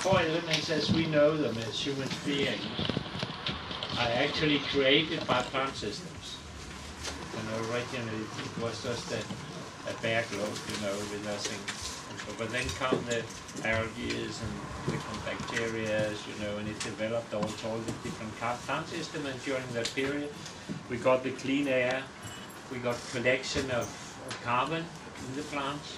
four elements as we know them as human beings are actually created by plant systems. You know, originally it was just a bare globe, you know, with nothing. But then come the algae and different bacteria, you know, and it developed also all the different plant systems. And during that period, we got the clean air, we got collection of carbon in the plants.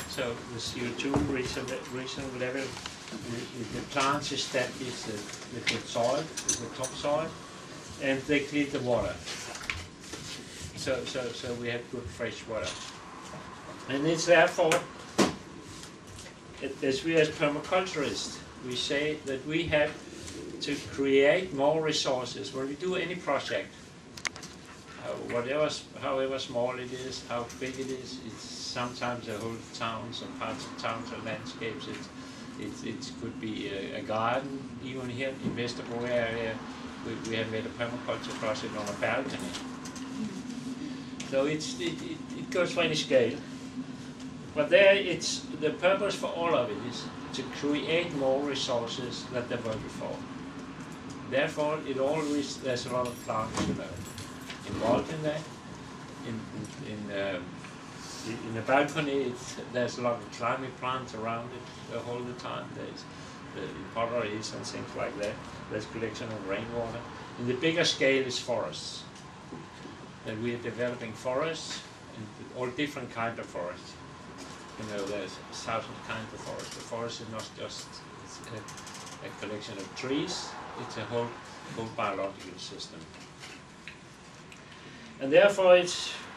So the CO2 reasonable level, the plants establish the good soil, the topsoil, and they clean the water. So we have good fresh water. And it's therefore, as we as permaculturists, we say that we have to create more resources. When we do any project, however small it is, how big it is, it's sometimes a whole towns or parts of towns or landscapes. It could be a garden. Even here in Vesterbro area, we have made a permaculture project on a balcony. So it goes for any scale. But there, it's the purpose for all of it is to create more resources than there were before. Therefore, there's a lot of plants, you know, involved in that. In the balcony, there's a lot of climbing plants around it the whole time. There's potteries and things like that. There's collection of rainwater. In the bigger scale is forests. And we are developing forests, and all different kinds of forests. You know, there's 1,000 kinds of forests. The forest is not just a collection of trees, it's a whole biological system. And therefore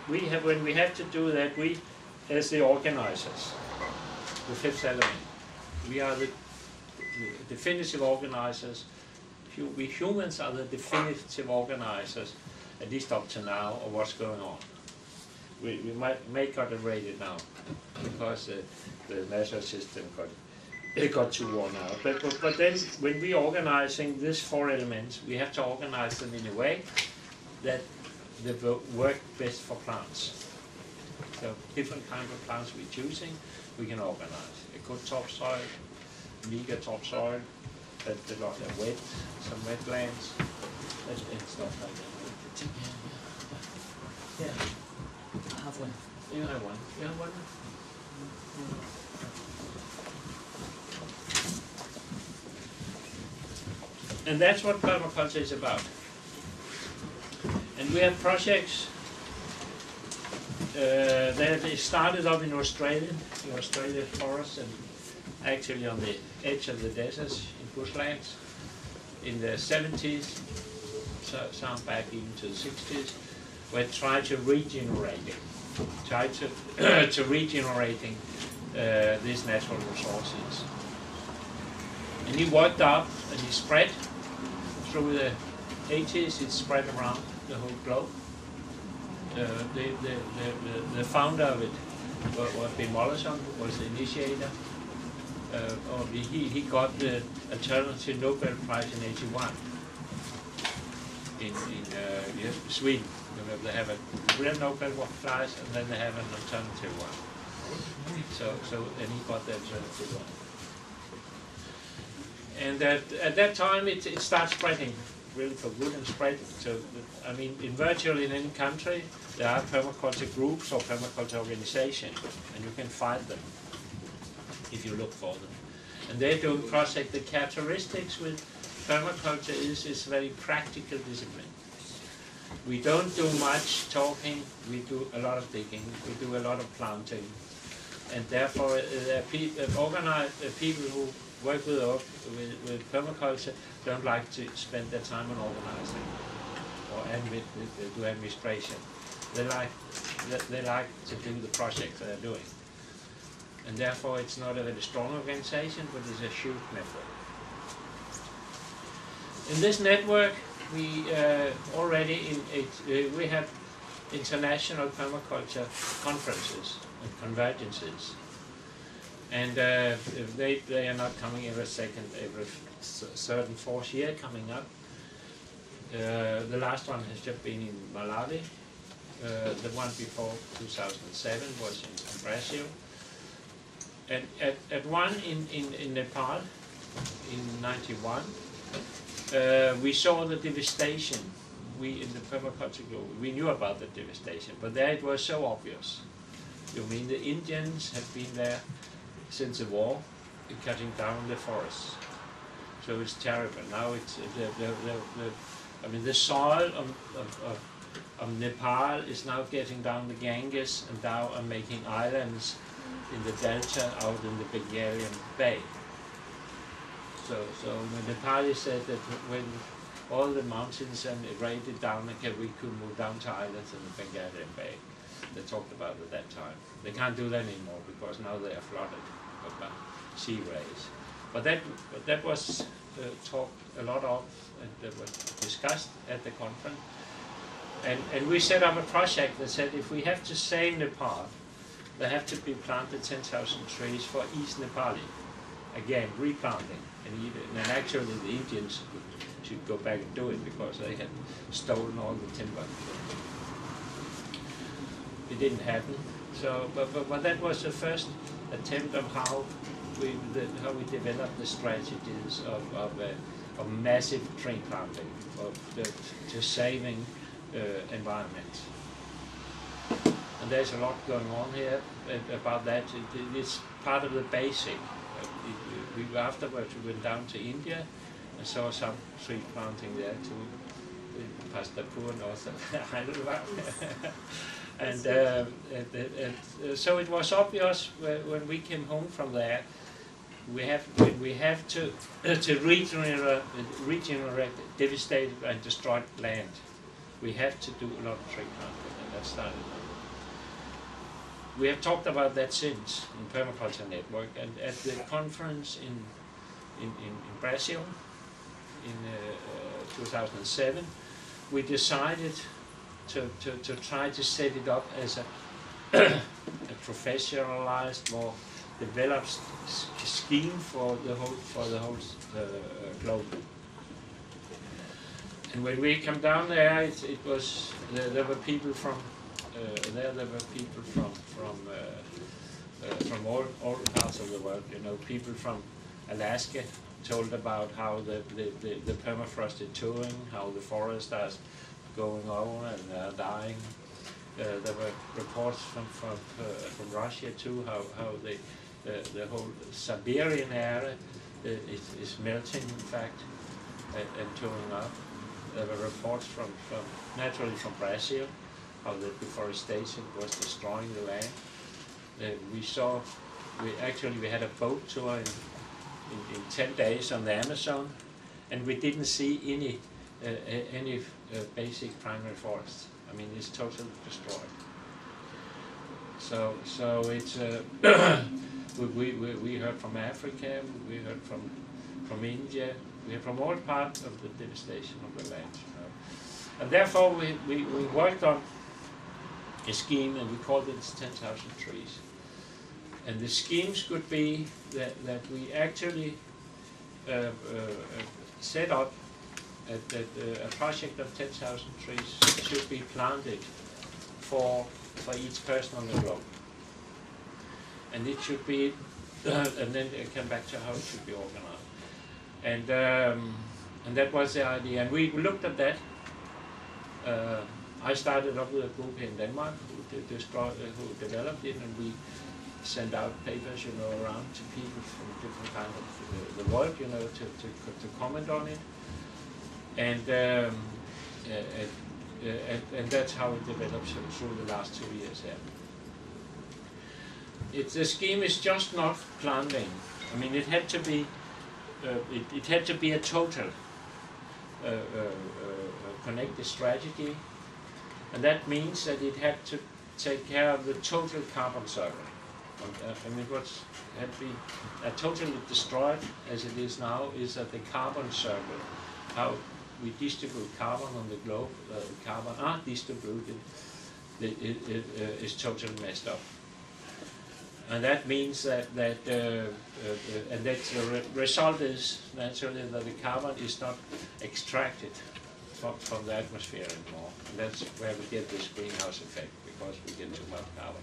when we have to do that, we, as the organizers, the fifth element, we are the definitive organizers. We humans are the definitive organizers, at least up to now, of what's going on. We may got it rated now, because the measure system got too worn out. But then, when we're organizing these four elements, we have to organize them in a way that they work best for plants. So different kinds of plants we're choosing, we can organize. A good topsoil, meager topsoil, a lot of wet, some wetlands, and stuff like that. Yeah. I have one. You have one. You have one? And that's what permaculture is about. And we have projects that started up in Australia, forests, and actually on the edge of the deserts in bushlands in the 70s, some back into the 60s, where tried to regenerate it, tried to regenerating these natural resources. And he worked up and he spread through the 80s, it spread around the whole globe. The founder of it was Ben Mollison, was the initiator. He got the alternative Nobel Prize in '81 in Sweden. You know, they have a real Nobel Prize and then they have an alternative one. And he got the alternative one. And at that time it started spreading really for good and spread. So, I mean, in virtually in any country there are permaculture groups or permaculture organizations, and you can find them if you look for them. And they're doing projects. The characteristics with permaculture is a very practical discipline. We don't do much talking, we do a lot of digging, we do a lot of planting, and therefore there are organized people who work with permaculture don't like to spend their time on organizing or do administration. They like to do the projects they're doing. And therefore it's not a very strong organization, but it's a huge network. In this network, we already we have international permaculture conferences and convergences. And they are not coming every third and fourth year coming up. The last one has just been in Malawi. The one before 2007 was in Brazil. At one in Nepal, in '91, we saw the devastation. We in the permaculture group, we knew about the devastation, but there it was so obvious. You mean the Indians have been there since the war, cutting down the forests. So it's terrible. Now it's I mean the soil of Nepal is now getting down the Ganges and now are making islands in the delta out in the Bengalian Bay. So the Nepali said that when all the mountains and it rained down, okay, we could move down to islands in the Bengalian Bay. They talked about it at that time. They can't do that anymore because now they are flooded by sea rays. But that was talked a lot of, and that was discussed at the conference. And we set up a project that said if we have to save Nepal, there have to be planted 10,000 trees for East Nepali. Again, replanting. And actually the Indians should go back and do it because they had stolen all the timber. It didn't happen. So, but that was the first attempt of how we developed the strategies of massive tree planting, to saving environments. And there's a lot going on here about that. It's part of the basic. Afterwards we went down to India and saw some tree planting there too, past the poor north of Hyderabad. And so it was obvious when we came home from there, we have to regenerate devastated and destroyed land. We have to do a lot of tree planting, and that started. We have talked about that since in Permaculture Network, and at the conference in Brazil in 2007, we decided to try to set it up as a professionalized, more developed scheme for the whole globe. And when we come down there, it was there were people from from all parts of the world. You know, people from Alaska told about how the permafrost is touring, how the forest is going over and dying. There were reports from Russia too, how the whole Siberian area is melting, in fact, and touring up. There were reports naturally from Brazil, how the deforestation was destroying the land. We had a boat tour in 10 days on the Amazon, and we didn't see any basic primary forests. I mean, it's totally destroyed. So it's we heard from Africa, we heard from India, we heard from all parts of the devastation of the land. You know? And therefore we worked on a scheme, and we called it 10,000 trees. And the schemes could be that we actually set up that a project of 10,000 trees should be planted for each person on the globe. And it should be, and then I come back to how it should be organized. And that was the idea. And we looked at that. I started up with a group here in Denmark who developed it, and we sent out papers, you know, around to people from different kind of the world, you know, to comment on it. And that's how it developed through the last 2 years here. The scheme is just not planting. I mean, it had to be it had to be a total connected strategy, and that means that it had to take care of the total carbon cycle. I mean, what's had been totally destroyed as it is now is that the carbon circle, how we distribute carbon on the globe, carbon are distributed, it is totally messed up. And that means that the result is naturally that the carbon is not extracted from the atmosphere anymore. And that's where we get this greenhouse effect, because we get too much carbon.